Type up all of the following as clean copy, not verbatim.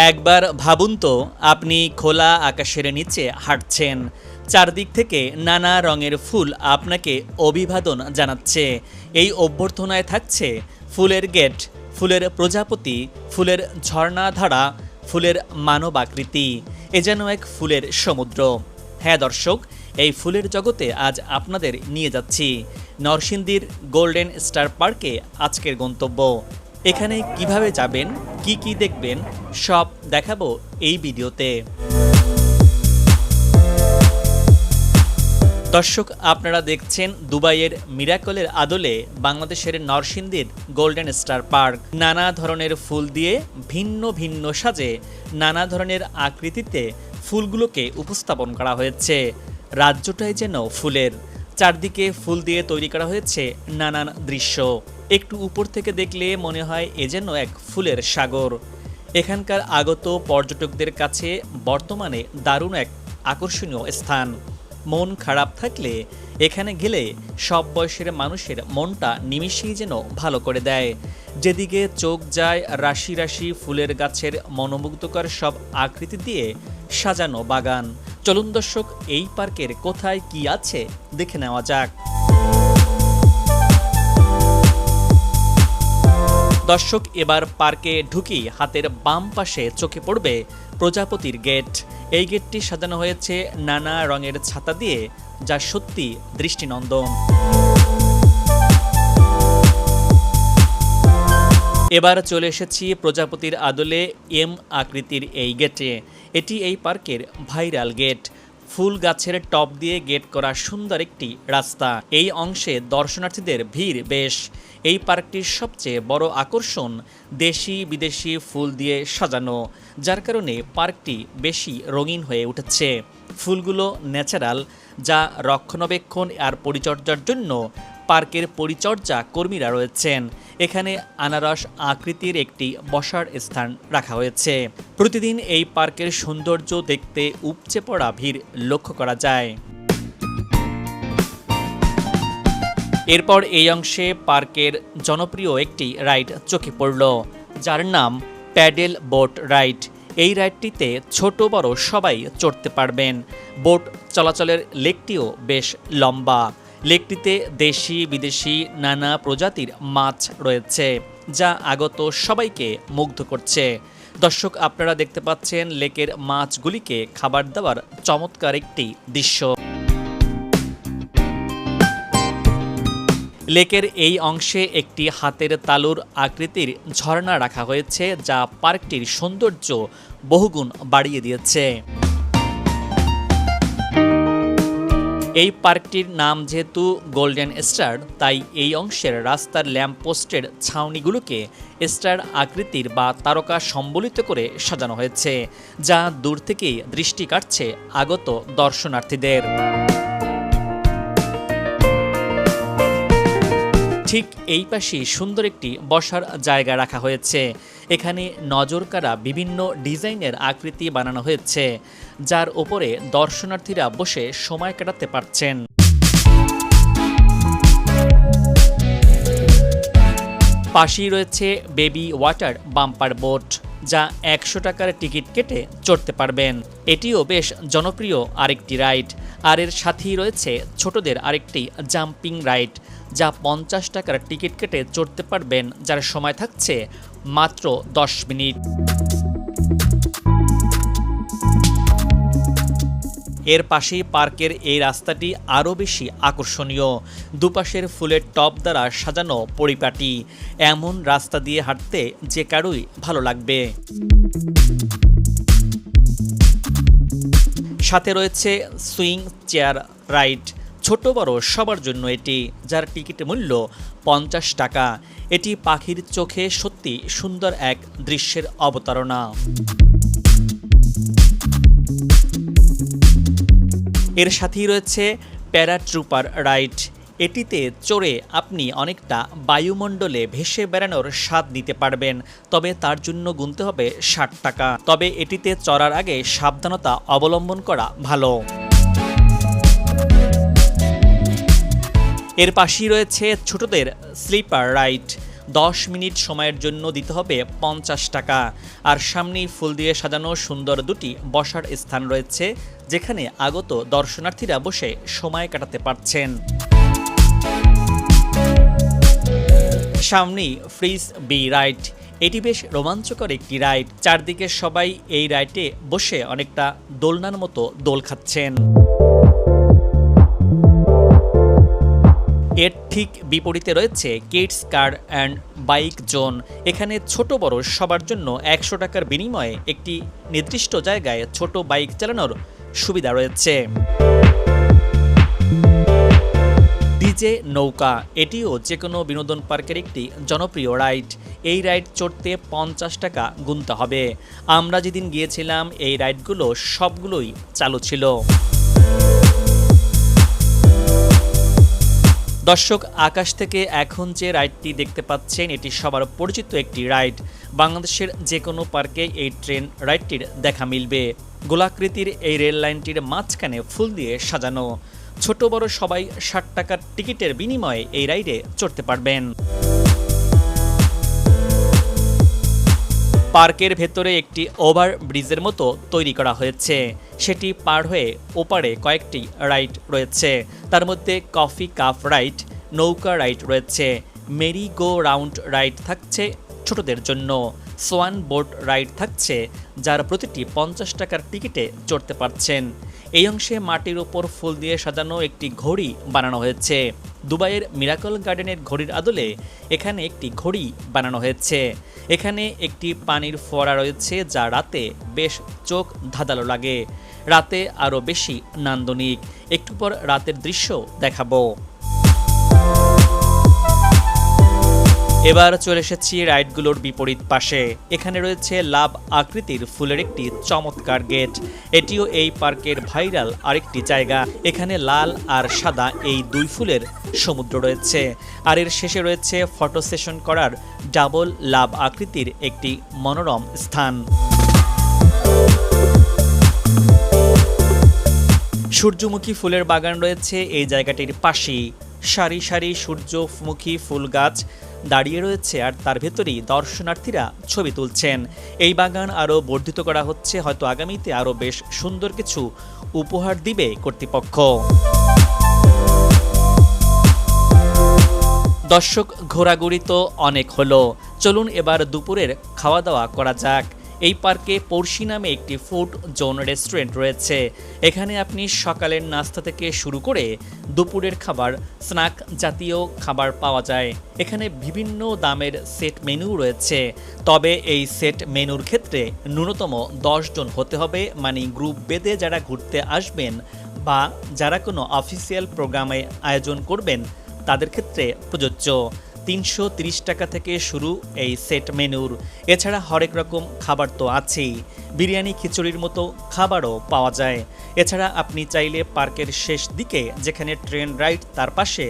একবার ভাবুন তো, আপনি খোলা আকাশের নিচে হাঁটছেন, চারদিক থেকে নানা রঙের ফুল আপনাকে অভিবাদন জানাচ্ছে। এই অভ্যর্থনায় থাকছে ফুলের গেট, ফুলের প্রজাপতি, ফুলের ঝর্ণাধারা, ফুলের মানব আকৃতি। এ যেন এক ফুলের সমুদ্র। হ্যাঁ দর্শক, এই ফুলের জগতে আজ আপনাদের নিয়ে যাচ্ছি। নরসিংদীর গোল্ডেন স্টার পার্কে আজকের গন্তব্য। এখানে কিভাবে যাবেন, কি কি দেখবেন, সব দেখাবো এই ভিডিওতে। দর্শক, আপনারা দেখছেন দুবাইয়ের মিরাকলের আদলে বাংলাদেশের নরসিংদীর গোল্ডেন স্টার পার্ক। নানা ধরনের ফুল দিয়ে ভিন্ন ভিন্ন সাজে, নানা ধরনের আকৃতিতে ফুলগুলোকে উপস্থাপন করা হয়েছে। রাজ্যটাই যেন ফুলের, চারদিকে ফুল দিয়ে তৈরি করা হয়েছে নানান দৃশ্য। একটু উপর থেকে দেখলে মনে হয় এ যেন এক ফুলের সাগর। এখানকার আগত পর্যটকদের কাছে বর্তমানে দারুণ এক আকর্ষণীয় স্থান। মন খারাপ থাকলে এখানে গেলে সব বয়সের মানুষের মনটা নিমিষেই যেন ভালো করে দেয়। যেদিকে চোখ যায় রাশি রাশি ফুলের গাছের মনোমুগ্ধকর সব আকৃতি দিয়ে সাজানো বাগান। চলুন দর্শক, এই পার্কের কোথায় কি আছে দেখে নেওয়া যাক। দর্শক, এবার পার্কে ঢুকি হাতের বাম পাশে চোখে পড়বে প্রজাপতির গেট। এই গেটটি সাজানো হয়েছে নানা রঙের ছাতা দিয়ে, যা সত্যি দৃষ্টিনন্দন। এবার চলে এসেছি প্রজাপতির আদলে এম আকৃতির এই গেটে। এটি এই পার্কের ভাইরাল গেট। ফুল গাছের টপ দিয়ে গেট করা সুন্দর একটি রাস্তা। এই অংশে দর্শনার্থীদের ভিড় বেশ। এই পার্কটির সবচেয়ে বড় আকর্ষণ দেশি বিদেশি ফুল দিয়ে সাজানো, যার কারণে পার্কটি বেশি রঙিন হয়ে উঠেছে। ফুলগুলো ন্যাচারাল, যা রক্ষণাবেক্ষণ আর পরিচর্যার জন্য পার্কের পরিচর্যা কর্মীরা রয়েছেন। এখানে আনারস আকৃতির একটি বসার স্থান রাখা হয়েছে। প্রতিদিন এই পার্কের সৌন্দর্য দেখতে উপচে পড়া ভিড় লক্ষ্য করা যায়। এরপর এই অংশে পার্কের জনপ্রিয় একটি রাইড চোখে পড়ল, যার নাম প্যাডেল বোট রাইড। এই রাইডটিতে ছোট বড় সবাই চড়তে পারবেন। বোট চলাচলের লেকটিও বেশ লম্বা। লেকটিতে দেশি বিদেশি নানা প্রজাতির মাছ রয়েছে, যা আগত সবাইকে মুগ্ধ করছে। দর্শক, আপনারা দেখতে পাচ্ছেন লেকের মাছগুলিকে খাবার দেওয়ার চমৎকার একটি দৃশ্য। লেকের এই অংশে একটি হাতের তালুর আকৃতির ঝর্ণা রাখা হয়েছে, যা পার্কটির সৌন্দর্য বহুগুণ বাড়িয়ে দিয়েছে। এই পার্কটির নাম যেহেতু গোল্ডেন স্টার, তাই এই অংশের রাস্তার ল্যাম্পপোস্টের ছাউনিগুলোকে স্টার আকৃতির বা তারকা সম্বলিত করে সাজানো হয়েছে, যা দূর থেকেই দৃষ্টি কাটছে আগত দর্শনার্থীদের। ঠিক এই পাশে সুন্দর একটি বসার জায়গা রাখা হয়েছে। এখানে নজর কাড়া বিভিন্ন ডিজাইনের আকৃতি বানানো হয়েছে, যার ওপরে দর্শনার্থীরা বসে সময় কাটাতে পারছেন। পাশেই রয়েছে বেবি ওয়াটার বাম্পার বোট, যা 100 টাকার টিকিট কেটে চড়তে পারবেন। এটিও বেশ জনপ্রিয় আরেকটি রাইড। আর এর সাথেই রয়েছে ছোটদের আরেকটি জাম্পিং রাইড, যা 50 টাকার টিকিট কেটে চড়তে পারবেন, যার সময় থাকছে মাত্র 10 মিনিট। এর পাশেই পার্কের এই রাস্তাটি আরও বেশি আকর্ষণীয়। দুপাশের ফুলের টব দ্বারা সাজানো পরিপাটি। এমন রাস্তা দিয়ে হাঁটতে যে কারোই ভালো লাগবে। সাথে রয়েছে সুইং চেয়ার রাইড। ছোট বড় সবার জন্য এটি, যার টিকিট মূল্য 50 টাকা। এটি পাখির চোখে সত্যি সুন্দর এক দৃশ্যের অবতারণা। এর সাথেই রয়েছে প্যারাট্রুপার রাইড। এটিতে চড়ে আপনি অনেকটা বায়ুমণ্ডলে ভেসে বেড়ানোর স্বাদ নিতে পারবেন, তবে তার জন্য গুনতে হবে 60 টাকা। তবে এটিতে চড়ার আগে সাবধানতা অবলম্বন করা ভালো। এর পাশেই রয়েছে ছোটদের স্লিপার রাইড। 10 মিনিট সময়ের জন্য দিতে হবে 50 টাকা। আর সামনেই ফুল দিয়ে সাজানো সুন্দর দুটি বসার স্থান রয়েছে, যেখানে আগত দর্শনার্থীরা বসে সময় কাটাতে পারছেন। সামনেই ফ্রিজ বি রাইড, এটি বেশ রোমাঞ্চকর একটি রাইড। চারদিকে সবাই এই রাইডে বসে অনেকটা দোলনার মতো দোল খাচ্ছেন। এর ঠিক বিপরীতে রয়েছে kids car and bike zone. এখানে ছোট বড় সবার জন্য 100 টাকার বিনিময়ে একটি নির্দিষ্ট জায়গায় ছোট বাইক চালানোর সুবিধা রয়েছে। ডিজে নৌকা, এটিও যে কোনো বিনোদন পার্কের একটি জনপ্রিয় রাইড। এই রাইড চড়তে 50 টাকা গুনতে হবে। আমরা যেদিন গিয়েছিলাম এই রাইডগুলো সবগুলোই চালু ছিল। দর্শক, আকাশ থেকে এখন যে রাইডটি দেখতে পাচ্ছেন এটি সবার পরিচিত একটি রাইড। বাংলাদেশের যে কোনো পার্কে এই ট্রেন রাইডটির দেখা মিলবে। গোলাকৃতির এই রেল লাইনটির মাঝখানে ফুল দিয়ে সাজানো। ছোট বড় সবাই 60 টাকার টিকিটের বিনিময়ে এই রাইডে চড়তে পারবেন। পার্কের ভেতরে একটি ওভার ব্রিজের মতো তৈরি করা হয়েছে, সেটি পার হয়ে ওপারে কয়েকটি রাইড রয়েছে। তার মধ্যে কফি কাপ রাইড, নৌকা রাইড রয়েছে, মেরি গো রাউন্ড রাইড থাকছে ছোটদের জন্য, সোয়ান বোট রাইড থাকছে, যার প্রতিটি 50 টাকার টিকিটে চড়তে পারছেন। এই অংশে মাটির ওপর ফুল দিয়ে সাজানো একটি ঘড়ি বানানো হয়েছে। দুবাইয়ের মিরাকল গার্ডেনের ঘড়ির আদলে এখানে একটি ঘড়ি বানানো হয়েছে। এখানে একটি পানির ফোয়ারা রয়েছে, যা রাতে বেশ চোখ ধাঁধালো লাগে। রাতে আরও বেশি নান্দনিক। একটু পর রাতের দৃশ্য দেখাবো। এবার চলে এসেছি রাইডগুলোর বিপরীত পাশে। এখানে রয়েছে লাভ আকৃতির ফুলের একটি চমৎকার গেট। এটিও এই পার্কের ভাইরাল আরেকটি জায়গা। এখানে লাল আর সাদা এই দুই ফুলের সমুদ্র রয়েছে। আর এর শেষে রয়েছে ফটো সেশন করার ডাবল লাভ আকৃতির একটি মনোরম স্থান। সূর্যমুখী ফুলের বাগান রয়েছে এই জায়গাটির পাশেই। সারি সারি সূর্যমুখী ফুল গাছ দাঁড়িয়ে রয়েছে, আর তার ভেতরেই দর্শনার্থীরা ছবি তুলছেন। এই বাগান আরও বর্ধিত করা হচ্ছে, হয়তো আগামীতে আরও বেশ সুন্দর কিছু উপহার দিবে কর্তৃপক্ষ। দর্শক, ঘোরাঘুরি তো অনেক হলো, চলুন এবার দুপুরের খাওয়া দাওয়া করা যাক। এই পার্কে পড়শি নামে একটি ফুড জোন রেস্টুরেন্ট রয়েছে। এখানে আপনি সকালের নাস্তা থেকে শুরু করে দুপুরের খাবার, স্ন্যাক জাতীয় খাবার পাওয়া যায়। এখানে বিভিন্ন দামের সেট মেনু রয়েছে, তবে এই সেট মেনুর ক্ষেত্রে ন্যূনতম 10 জন হতে হবে, মানে গ্রুপ বেঁধে যারা ঘুরতে আসবেন বা যারা কোনো অফিসিয়াল প্রোগ্রামে আয়োজন করবেন তাদের ক্ষেত্রে প্রযোজ্য। 330 টাকা থেকে শুরু এই সেট মেনুর। এছাড়া হরেক রকম খাবার তো আছেই, বিরিয়ানি খিচুড়ির মতো খাবারও পাওয়া যায়। এছাড়া আপনি চাইলে পার্কের শেষ দিকে যেখানে ট্রেন রাইড, তার পাশে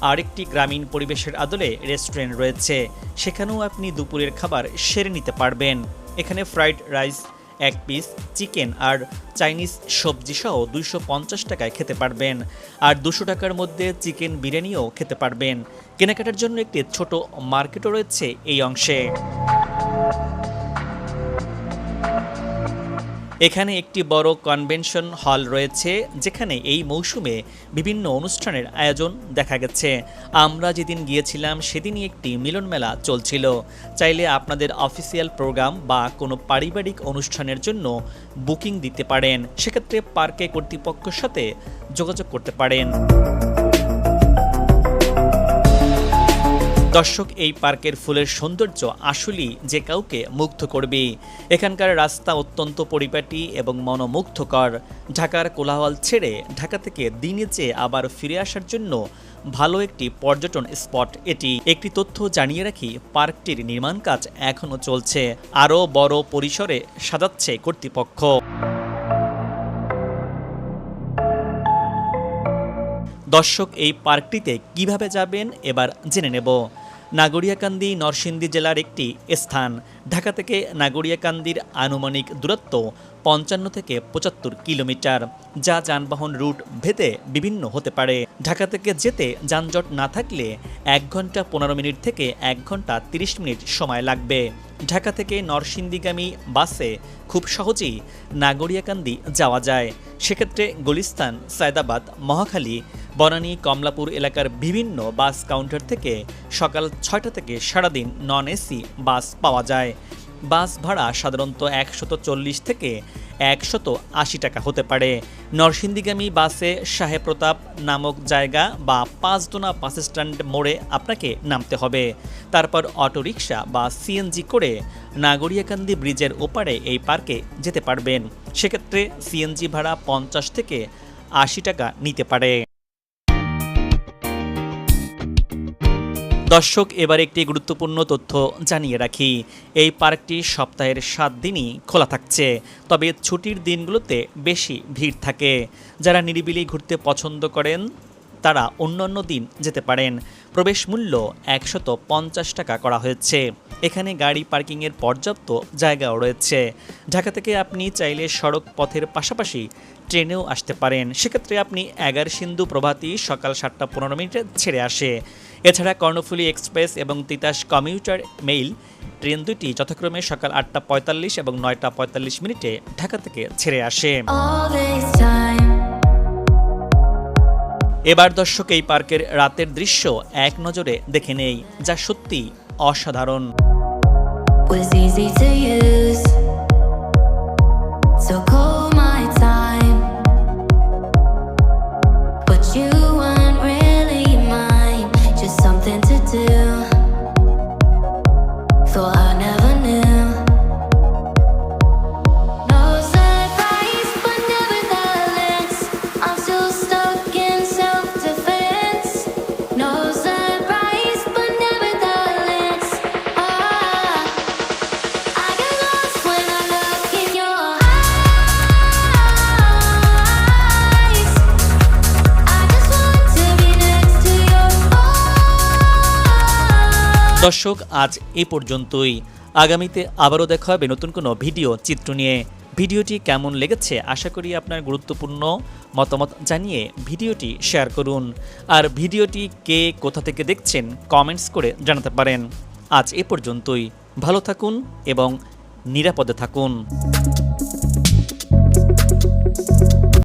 আরেকটি গ্রামীণ পরিবেশের আদলে রেস্টুরেন্ট রয়েছে, সেখানেও আপনি দুপুরের খাবার সেরে নিতে পারবেন। এখানে ফ্রাইড রাইস, এক পিস চিকেন আর চাইনিজ সবজি সহ 250 টাকায় খেতে পারবেন। আর 200 টাকার মধ্যে চিকেন বিরিয়ানিও খেতে পারবেন। কেনাকাটার জন্য একটি ছোট মার্কেটও রয়েছে এই অংশে। এখানে একটি বড় কনভেনশন হল রয়েছে, যেখানে এই মৌসুমে বিভিন্ন অনুষ্ঠানের আয়োজন দেখা গেছে। আমরা যেদিন গিয়েছিলাম সেদিনই একটি মিলন মেলা চলছিল। চাইলে আপনাদের অফিসিয়াল প্রোগ্রাম বা কোনো পারিবারিক অনুষ্ঠানের জন্য বুকিং দিতে পারেন। সেক্ষেত্রে পার্কে কর্তৃপক্ষের সাথে যোগাযোগ করতে পারেন। দর্শক, এই পার্কের ফুলের সৌন্দর্য আসলেই যে কাউকে মুগ্ধ করবে। এখানকার রাস্তা অত্যন্ত পরিপাটি এবং মনোমুগ্ধকর। ঢাকার কোলাহল ছেড়ে ঢাকা থেকে দিনে চেয়ে আবার ফিরে আসার জন্য ভালো একটি পর্যটন স্পট এটি। একটি তথ্য জানিয়ে রাখি, পার্কটির নির্মাণ কাজ এখনও চলছে, আরও বড় পরিসরে সাজাচ্ছে কর্তৃপক্ষ। দর্শক, এই পার্কটিতে কিভাবে যাবেন এবার জেনে নেব। নাগরিয়াকান্দি নরসিংদী জেলার একটি স্থান। ঢাকা থেকে নাগরিয়াকান্দির আনুমানিক দূরত্ব ৫৫ থেকে ৭৫ কিলোমিটার, যা যানবাহন রুট ভেদে বিভিন্ন হতে পারে। ঢাকা থেকে যেতে যানজট না থাকলে ১ ঘন্টা ১৫ মিনিট থেকে ১ ঘন্টা ৩০ মিনিট সময় লাগবে। ঢাকা থেকে নরসিংদীগামী বাসে খুব সহজেই নাগরিয়াকান্দি যাওয়া যায়। সেক্ষেত্রে গুলিস্তান, সায়দাবাদ, মহাখালী, বনানী, কমলাপুর এলাকার বিভিন্ন বাস কাউন্টার থেকে সকাল ৬টা থেকে সারাদিন নন এসি বাস পাওয়া যায়। বাস ভাড়া সাধারণত ১৪০ থেকে ১৮০ টাকা হতে পারে। নরসিংদীগামী বাসে সাহেব প্রতাপ নামক জায়গা বা পাঁচদোনা বাস স্ট্যান্ড মোড়ে আপনাকে নামতে হবে। তারপর অটোরিকশা বা সিএনজি করে নাগরিয়াকান্দি ব্রিজের ওপারে এই পার্কে যেতে পারবেন। সেক্ষেত্রে সিএনজি ভাড়া ৫০ থেকে ৮০ টাকা নিতে পারে। দর্শক, এবার একটি গুরুত্বপূর্ণ তথ্য জানিয়ে রাখি। এই পার্কটি সপ্তাহের ৭ দিনই খোলা থাকছে, তবে ছুটির দিনগুলোতে বেশি ভিড় থাকে। যারা নিরিবিলি ঘুরতে পছন্দ করেন তারা অন্যান্য দিন যেতে পারেন। প্রবেশ মূল্য ১৫০ টাকা করা হয়েছে। এখানে গাড়ি পার্কিংয়ের পর্যাপ্ত জায়গাও রয়েছে। ঢাকা থেকে আপনি চাইলে সড়ক পথের পাশাপাশি ট্রেনেও আসতে পারেন। সেক্ষেত্রে আপনি এগারসিন্ধু প্রভাতী সকাল ৭টা ১৫ মিনিটে ছেড়ে আসে। এছাড়া কর্ণফুলী এক্সপ্রেস এবং তিতাস কমিউটার মেইল ট্রেন দুটি যথাক্রমে সকাল ৮টা ৪৫ এবং ৯টা ৪৫ মিনিটে ঢাকা থেকে ছেড়ে আসে। এবার দর্শক, এই পার্কের রাতের দৃশ্য এক নজরে দেখে নেই, যা সত্যি অসাধারণ। দর্শক, আজ এ পর্যন্তই। আগামীতে আবারও দেখা হবে নতুন কোনো ভিডিও চিত্র নিয়ে। ভিডিওটি কেমন লেগেছে আশা করি আপনার গুরুত্বপূর্ণ মতামত জানিয়ে ভিডিওটি শেয়ার করুন। আর ভিডিওটি কে কোথা থেকে দেখছেন কমেন্টস করে জানাতে পারেন। আজ এ পর্যন্তই। ভালো থাকুন এবং নিরাপদে থাকুন।